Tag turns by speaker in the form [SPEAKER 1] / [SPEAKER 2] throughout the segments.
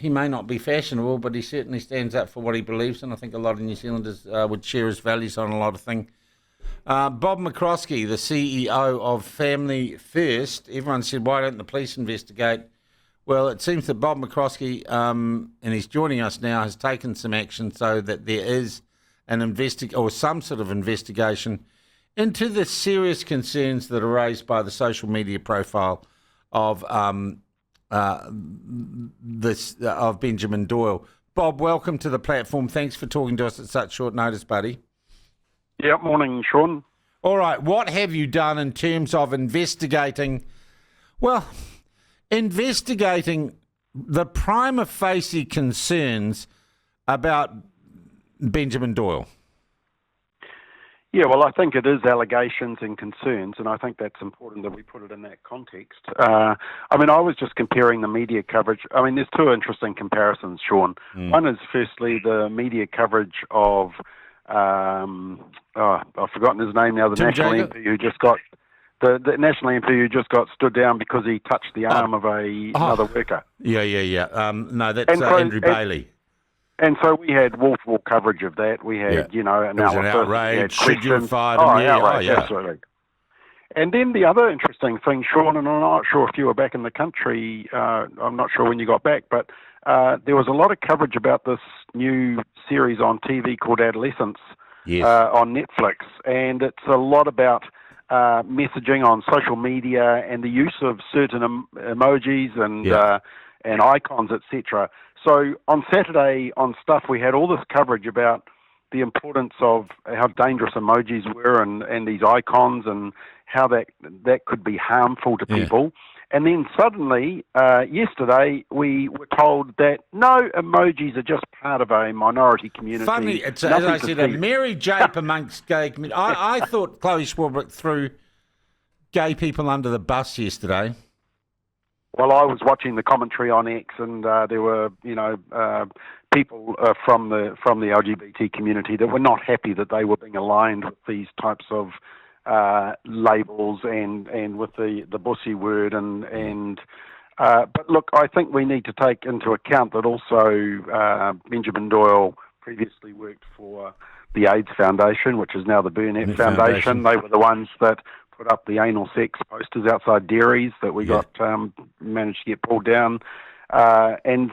[SPEAKER 1] he may not be fashionable, but he certainly stands up for what he believes in. I think a lot of New Zealanders would share his values on a lot of things. Bob McCoskrie, the CEO of Family First, everyone said, why don't the police investigate? Well, it seems that Bob McCoskrie, and he's joining us now, has taken some action so that there is some sort of investigation into the serious concerns that are raised by the social media profile of of Benjamin Doyle. Bob, welcome to the platform. Thanks for talking to us at such short notice, buddy.
[SPEAKER 2] Yeah, morning, Sean.
[SPEAKER 1] All right, what have you done in terms of investigating the prima facie concerns about Benjamin Doyle?
[SPEAKER 2] Yeah, well, I think it is allegations and concerns, and I think that's important that we put it in that context. I was just comparing the media coverage. I mean, there's two interesting comparisons, Sean. One is, firstly, the media coverage of, I've forgotten his name now, the national MP who just got the national MP who just got stood down because he touched the arm of another worker.
[SPEAKER 1] Yeah. No, that's Andrew Bailey.
[SPEAKER 2] And so we had wall-to-wall coverage of that. We had, analysis.
[SPEAKER 1] It was an outrage. Should you have fired him?
[SPEAKER 2] Outrage, absolutely. And then the other interesting thing, Sean, and I'm not sure if you were back in the country, I'm not sure when you got back, but there was a lot of coverage about this new series on TV called Adolescence on Netflix. And it's a lot about messaging on social media and the use of certain emojis and icons, etc. So on Saturday on Stuff, we had all this coverage about the importance of how dangerous emojis were and these icons and how that could be harmful to people. And then suddenly, yesterday, we were told that no, emojis are just part of a minority community.
[SPEAKER 1] Funny, it's, as I said, a merry jape amongst gay community. I thought Chloe Swarbrick threw gay people under the bus yesterday.
[SPEAKER 2] Well, I was watching the commentary on X, and there were, people from the LGBT community that were not happy that they were being aligned with these types of labels and with the bussy word but look, I think we need to take into account that also Benjamin Doyle previously worked for the AIDS Foundation, which is now the Burnett Foundation. They were the ones that put up the anal sex posters outside dairies that we got managed to get pulled down, and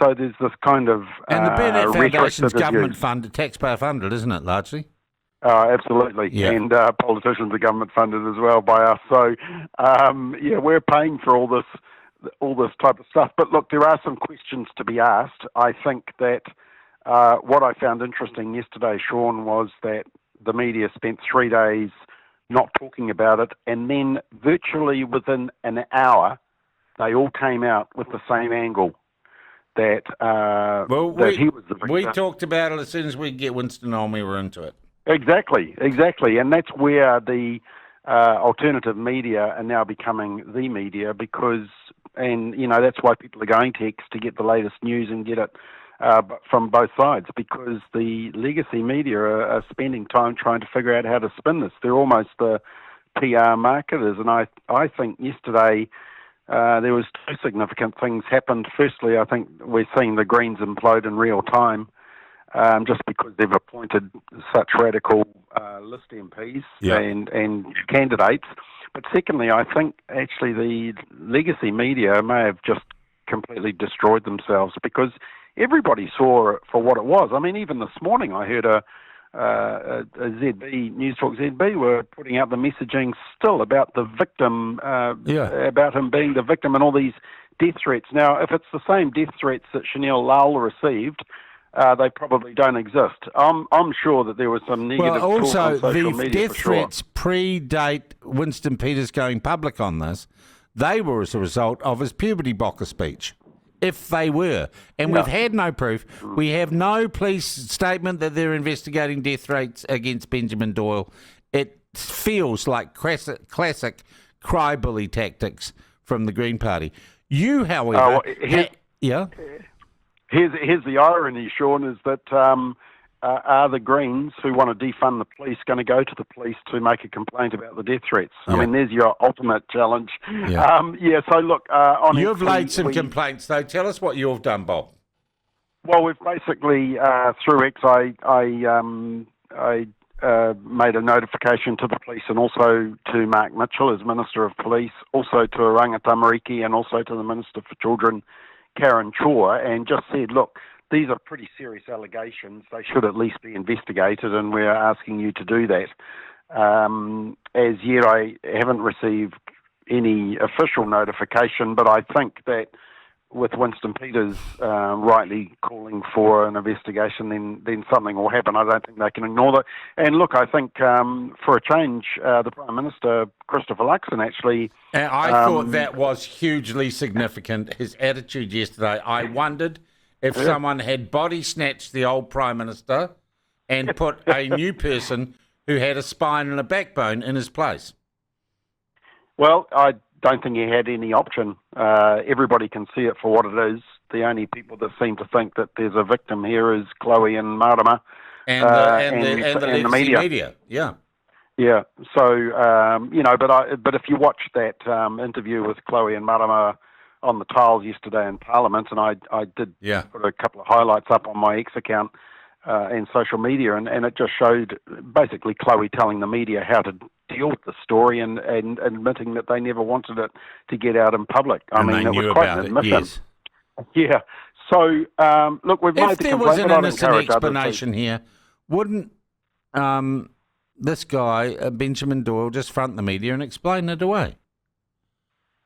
[SPEAKER 2] so there's this kind of
[SPEAKER 1] and the Burnett Foundation's government funded, taxpayer funded, isn't it, largely?
[SPEAKER 2] Absolutely, and politicians are government funded as well by us. So we're paying for all this type of stuff. But look, there are some questions to be asked. I think that what I found interesting yesterday, Sean, was that the media spent 3 days not talking about it, and then virtually within an hour, they all came out with the same angle that he was the victim.
[SPEAKER 1] We talked about it as soon as we could get Winston on. We were into it.
[SPEAKER 2] Exactly, and that's where the alternative media are now becoming the media that's why people are going to X to get the latest news and get it from both sides, because the legacy media are spending time trying to figure out how to spin this. They're almost the PR marketers, and I think yesterday there was two significant things happened. Firstly, I think we're seeing the Greens implode in real time, just because they've appointed such radical list MPs and candidates. But secondly, I think actually the legacy media may have just completely destroyed themselves, because everybody saw it for what it was. I mean, even this morning I heard a ZB, News Talk ZB, were putting out the messaging still about the victim, about him being the victim and all these death threats. Now, if it's the same death threats that Chanel Lal received, they probably don't exist. I'm sure that there was some negative talk on social media. Also, the death
[SPEAKER 1] threats predate Winston Peters going public on this. They were as a result of his puberty blocker speech. If they were. And we've had no proof. We have no police statement that they're investigating death threats against Benjamin Doyle. It feels like classic cry-bully tactics from the Green Party. You, however...
[SPEAKER 2] Here's the irony, Sean, is that are the Greens who want to defund the police going to go to the police to make a complaint about the death threats?
[SPEAKER 1] Yeah.
[SPEAKER 2] I mean, there's your ultimate challenge.
[SPEAKER 1] Yeah.
[SPEAKER 2] So look, honestly,
[SPEAKER 1] You've laid some complaints, though. Tell us what you've done, Bob.
[SPEAKER 2] Well, we've basically, through X, I made a notification to the police and also to Mark Mitchell as Minister of Police, also to Oranga Tamariki and also to the Minister for Children, Karen Chor, and just said, look, these are pretty serious allegations. They should at least be investigated, and we're asking you to do that. As yet, I haven't received any official notification, but I think that with Winston Peters rightly calling for an investigation, then something will happen. I don't think they can ignore that. And look, I think for a change, the Prime Minister, Christopher Luxon, actually...
[SPEAKER 1] And I thought that was hugely significant, his attitude yesterday. I wondered if someone had body snatched the old Prime Minister and put a new person who had a spine and a backbone in his place.
[SPEAKER 2] Well, I don't think he had any option. Everybody can see it for what it is. The only people that seem to think that there's a victim here is Chloe and Marama.
[SPEAKER 1] And the media. Yeah.
[SPEAKER 2] Yeah. So, but if you watch that interview with Chloe and Marama on the tiles yesterday in Parliament, and I did put a couple of highlights up on my X account and social media, and it just showed basically Chloe telling the media how to deal with the story and admitting that they never wanted it to get out in public. I mean, it was quite an admission.
[SPEAKER 1] Yes.
[SPEAKER 2] Yeah. So, look, we've made the complaint. If
[SPEAKER 1] there was an innocent explanation here, wouldn't this guy, Benjamin Doyle, just front the media and explain it away?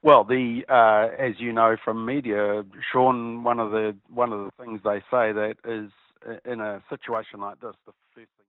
[SPEAKER 2] Well, as you know from media, Sean, one of the things they say that is in a situation like this, the first thing